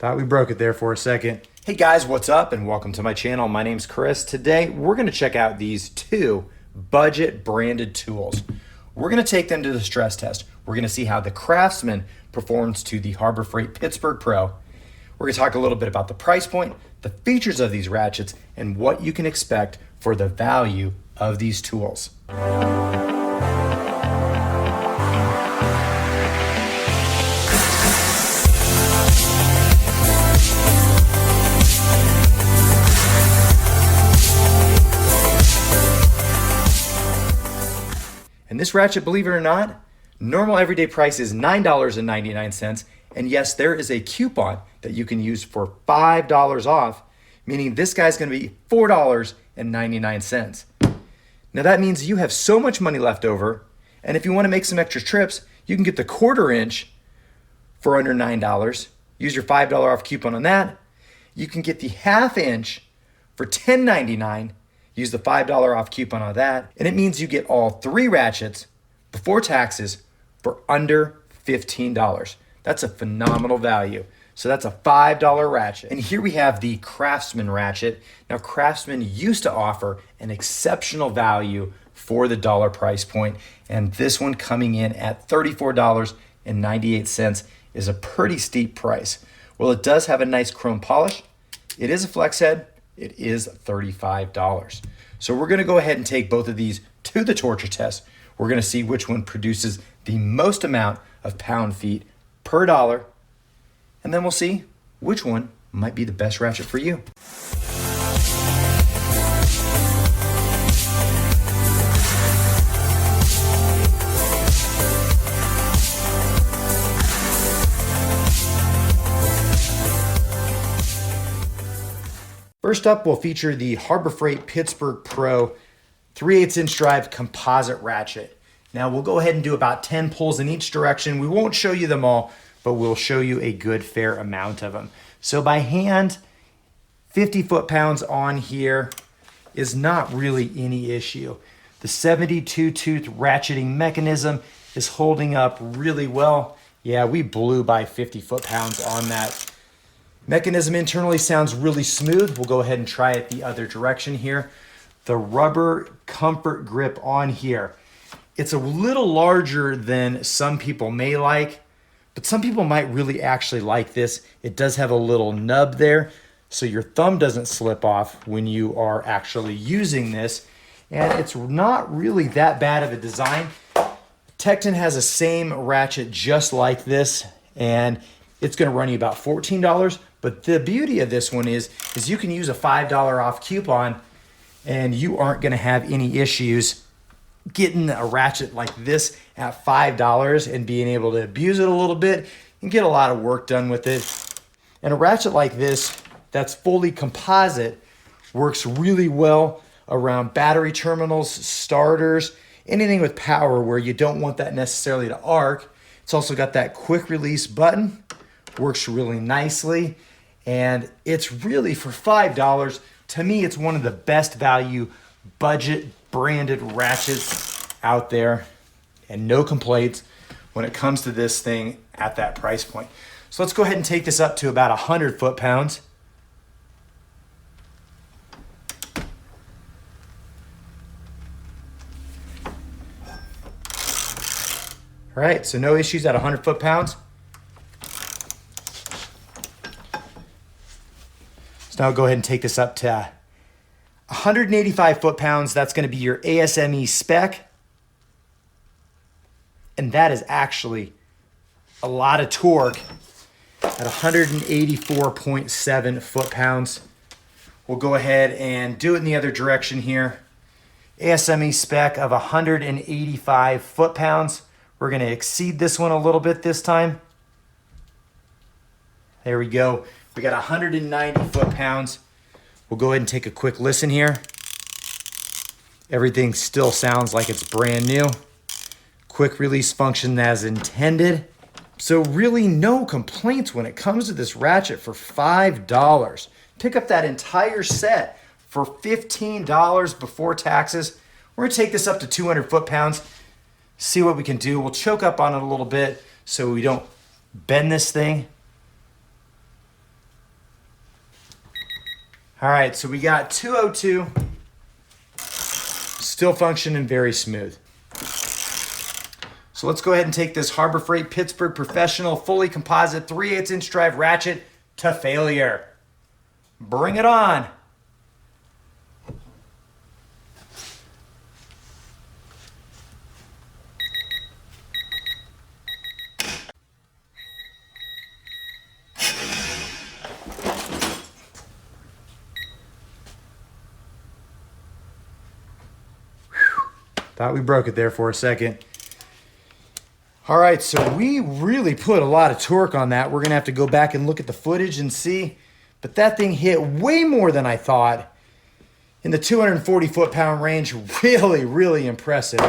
Thought we broke it there for a second. Hey guys, what's up and welcome to my channel. My name's Chris. Today we're gonna check out these two budget branded tools. We're gonna take them to the stress test. We're gonna see how the Craftsman performs to the Harbor Freight Pittsburgh Pro. We're gonna talk a little bit about the price point, the features of these ratchets, and what you can expect for the value of these tools. And this ratchet, believe it or not, normal everyday price is $9.99. And yes, there is a coupon that you can use for $5 off, meaning this guy's gonna be $4.99. Now that means you have so much money left over, and if you wanna make some extra trips, you can get the 1/4 inch for under $9. Use your $5 off coupon on that. You can get the 1/2 inch for $10.99. Use the $5 off coupon on that. And it means you get all 3 ratchets before taxes for under $15. That's a phenomenal value. So that's a $5 ratchet. And here we have the Craftsman ratchet. Now Craftsman used to offer an exceptional value for the dollar price point. And this one coming in at $34.98 is a pretty steep price. Well, it does have a nice chrome polish. It is a flex head. It is $35. So we're gonna go ahead and take both of these to the torture test. We're gonna see which one produces the most amount of pound-feet per dollar, and then we'll see which one might be the best ratchet for you. First up, we'll feature the Harbor Freight Pittsburgh Pro 3/8 inch drive composite ratchet. Now we'll go ahead and do about 10 pulls in each direction. We won't show you them all, but we'll show you a good fair amount of them. So by hand, 50 foot-pounds on here is not really any issue. The 72 tooth ratcheting mechanism is holding up really well. Yeah, we blew by 50 foot-pounds on that. Mechanism internally sounds really smooth. We'll go ahead and try it the other direction here. The rubber comfort grip on here. It's a little larger than some people may like, but some people might really actually like this. It does have a little nub there, so your thumb doesn't slip off when you are actually using this. And it's not really that bad of a design. Tecton has the same ratchet just like this, and it's gonna run you about $14. But the beauty of this one is you can use a $5 off coupon and you aren't gonna have any issues getting a ratchet like this at $5 and being able to abuse it a little bit and get a lot of work done with it. And a ratchet like this that's fully composite works really well around battery terminals, starters, anything with power where you don't want that necessarily to arc. It's also got that quick release button, works really nicely. And it's really for $5. To me, it's one of the best value budget branded ratchets out there, and no complaints when it comes to this thing at that price point. So let's go ahead and take this up to about 100 foot-pounds. All right, so no issues at 100 foot-pounds. So now go ahead and take this up to 185 foot-pounds. That's gonna be your ASME spec. And that is actually a lot of torque at 184.7 foot-pounds. We'll go ahead and do it in the other direction here. ASME spec of 185 foot-pounds. We're gonna exceed this one a little bit this time. There we go. We got 190 foot-pounds. We'll go ahead and take a quick listen here. Everything still sounds like it's brand new. Quick release function as intended. So really no complaints when it comes to this ratchet for $5. Pick up that entire set for $15 before taxes. We're gonna take this up to 200 foot-pounds, see what we can do. We'll choke up on it a little bit so we don't bend this thing. All right, so we got 202, still functioning very smooth. So let's go ahead and take this Harbor Freight Pittsburgh Professional fully composite 3/8 inch drive ratchet to failure. Bring it on. Thought we broke it there for a second. All right, so we really put a lot of torque on that. We're gonna have to go back and look at the footage and see, but that thing hit way more than I thought in the 240 foot-pound range. Really, really impressive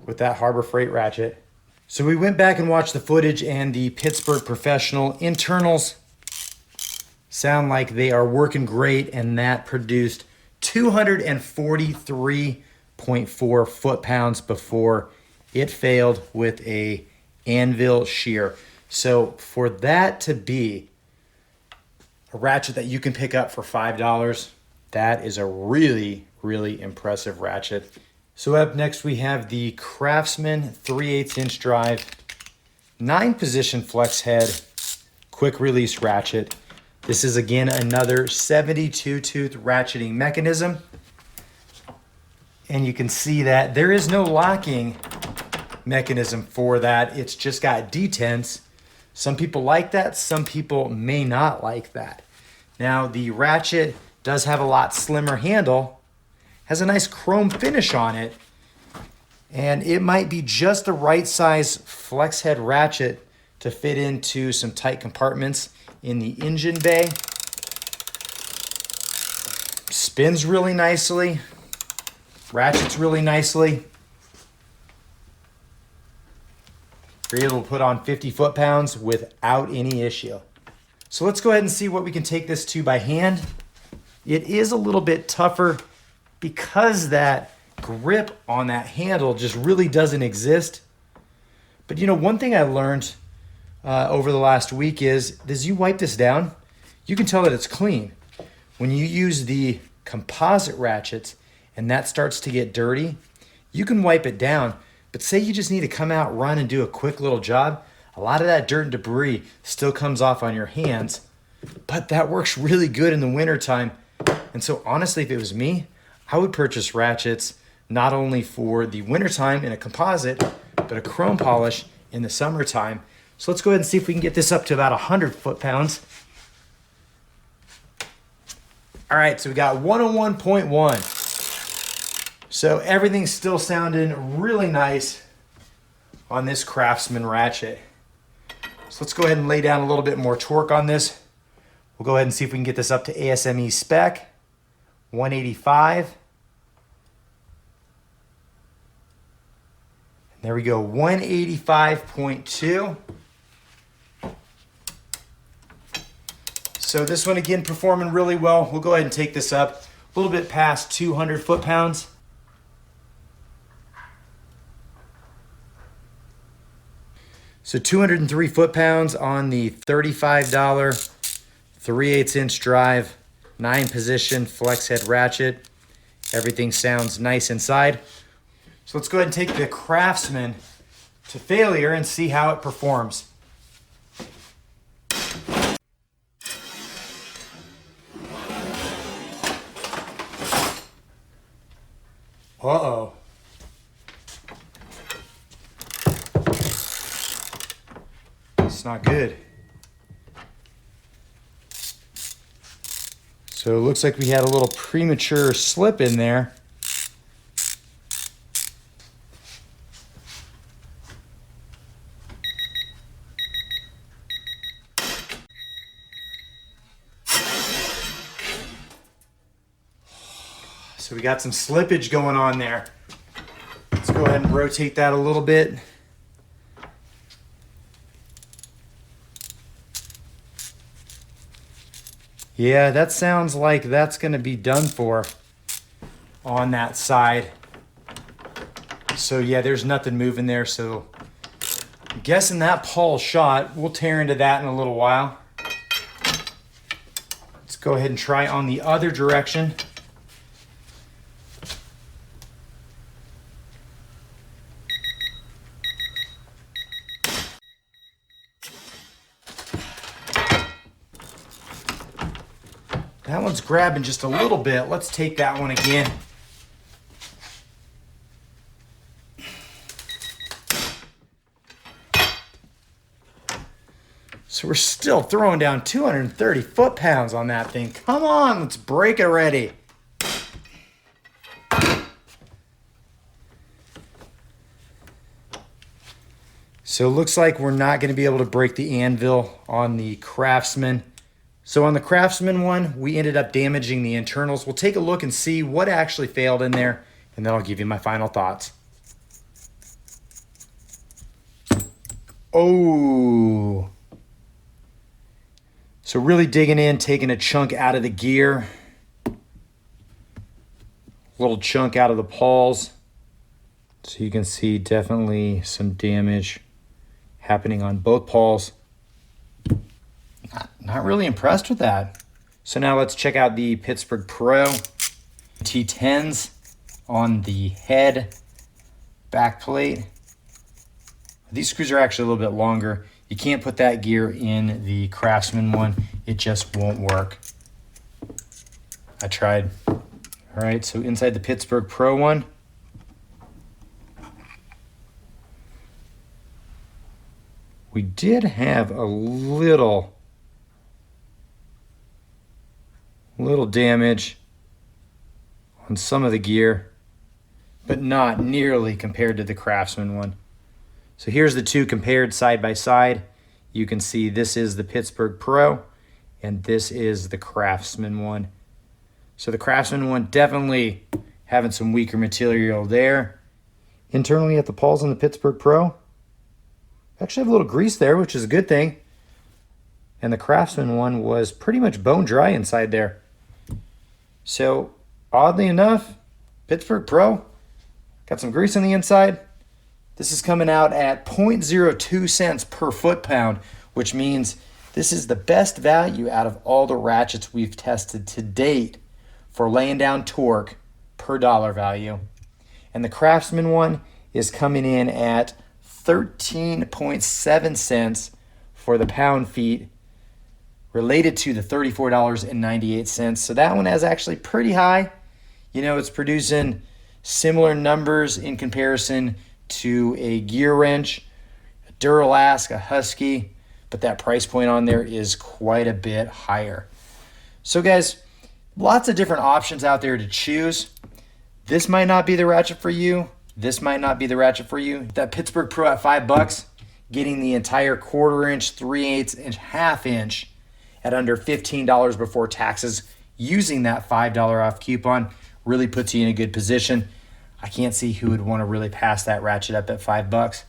with that Harbor Freight ratchet. So we went back and watched the footage, and the Pittsburgh Professional internals sound like they are working great, and that produced 243.4 foot-pounds before it failed with a anvil shear. So for that to be a ratchet that you can pick up for $5, that is a really, really impressive ratchet. So up next we have the Craftsman 3/8 inch drive, 9-position flex head, quick release ratchet. This is again another 72 tooth ratcheting mechanism. And you can see that there is no locking mechanism for that. It's just got detents. Some people like that, some people may not like that. Now the ratchet does have a lot slimmer handle, has a nice chrome finish on it, and it might be just the right size flex head ratchet to fit into some tight compartments in the engine bay. Spins really nicely, ratchets really nicely. You're able to put on 50 foot-pounds without any issue. So let's go ahead and see what we can take this to by hand. It is a little bit tougher because that grip on that handle just really doesn't exist. But you know, one thing I learned over the last week is as you wipe this down, you can tell that it's clean. When you use the composite ratchets and that starts to get dirty, you can wipe it down. But say you just need to come out, run, and do a quick little job, a lot of that dirt and debris still comes off on your hands. But that works really good in the wintertime. And so honestly, if it was me, I would purchase ratchets not only for the wintertime in a composite, but a chrome polish in the summertime. So let's go ahead and see if we can get this up to about 100 foot-pounds. All right, so we got 101.1. So everything's still sounding really nice on this Craftsman ratchet. So let's go ahead and lay down a little bit more torque on this. We'll go ahead and see if we can get this up to ASME spec, 185. And there we go, 185.2. So this one again performing really well. We'll go ahead and take this up a little bit past 200 foot-pounds. So 203 foot-pounds on the $35 3/8 inch drive, 9-position flex head ratchet. Everything sounds nice inside. So let's go ahead and take the Craftsman to failure and see how it performs. Uh-oh. It's not good. So it looks like we had a little premature slip in there. So we got some slippage going on there. Let's go ahead and rotate that a little bit. Yeah, that sounds like that's going to be done for on that side. So yeah, there's nothing moving there. So I'm guessing that Paul shot. We'll tear into that in a little while. Let's go ahead and try on the other direction. That one's grabbing just a little bit. Let's take that one again. So we're still throwing down 230 foot-pounds on that thing. Come on, let's break it already. So it looks like we're not going to be able to break the anvil on the Craftsman. So on the Craftsman one, we ended up damaging the internals. We'll take a look and see what actually failed in there, and then I'll give you my final thoughts. Oh. So really digging in, taking a chunk out of the gear. A little chunk out of the pulls. So you can see definitely some damage happening on both pulls. Not really impressed with that. So now let's check out the Pittsburgh Pro T10s on the head back plate. These screws are actually a little bit longer. You can't put that gear in the Craftsman one. It just won't work. I tried. All right, so inside the Pittsburgh Pro one, we did have a little damage on some of the gear, but not nearly compared to the Craftsman one. So here's the two compared side by side. You can see this is the Pittsburgh Pro and this is the Craftsman one. So the Craftsman one definitely having some weaker material there. Internally at the pulls on the Pittsburgh Pro, actually have a little grease there, which is a good thing. And the Craftsman one was pretty much bone dry inside there. So oddly enough, Pittsburgh Pro got some grease on the inside. This is coming out at 0.02 cents per foot-pound, which means this is the best value out of all the ratchets we've tested to date for laying down torque per dollar value. And the Craftsman one is coming in at 13.7 cents for the pound feet, related to the $34.98. So that one is actually pretty high. You know, it's producing similar numbers in comparison to a gear wrench, a Duralask, a Husky, but that price point on there is quite a bit higher. So guys, lots of different options out there to choose. This might not be the ratchet for you. This might not be the ratchet for you. That Pittsburgh Pro at $5, getting the entire 1/4 inch, 3/8 inch, 1/2 inch at under $15 before taxes, using that $5 off coupon really puts you in a good position. I can't see who would want to really pass that ratchet up at $5.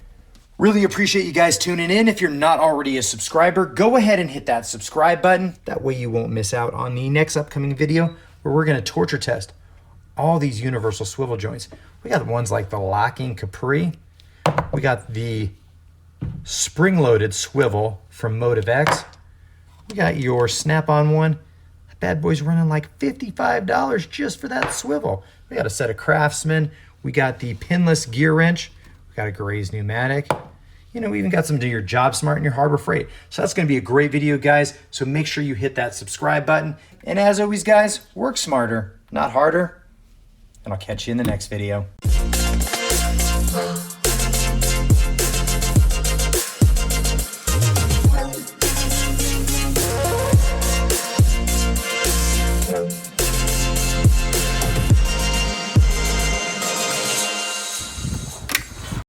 Really appreciate you guys tuning in. If you're not already a subscriber, go ahead and hit that subscribe button. That way you won't miss out on the next upcoming video where we're going to torture test all these universal swivel joints. We got ones like the locking Capri. We got the spring-loaded swivel from Motive X. We got your snap-on one. That bad boy's running like $55 just for that swivel. We got a set of Craftsman. We got the pinless gear wrench. We got a Gray's pneumatic. You know, we even got some to your Job Smart and your Harbor Freight. So that's going to be a great video, guys. So make sure you hit that subscribe button. And as always, guys, work smarter, not harder. And I'll catch you in the next video.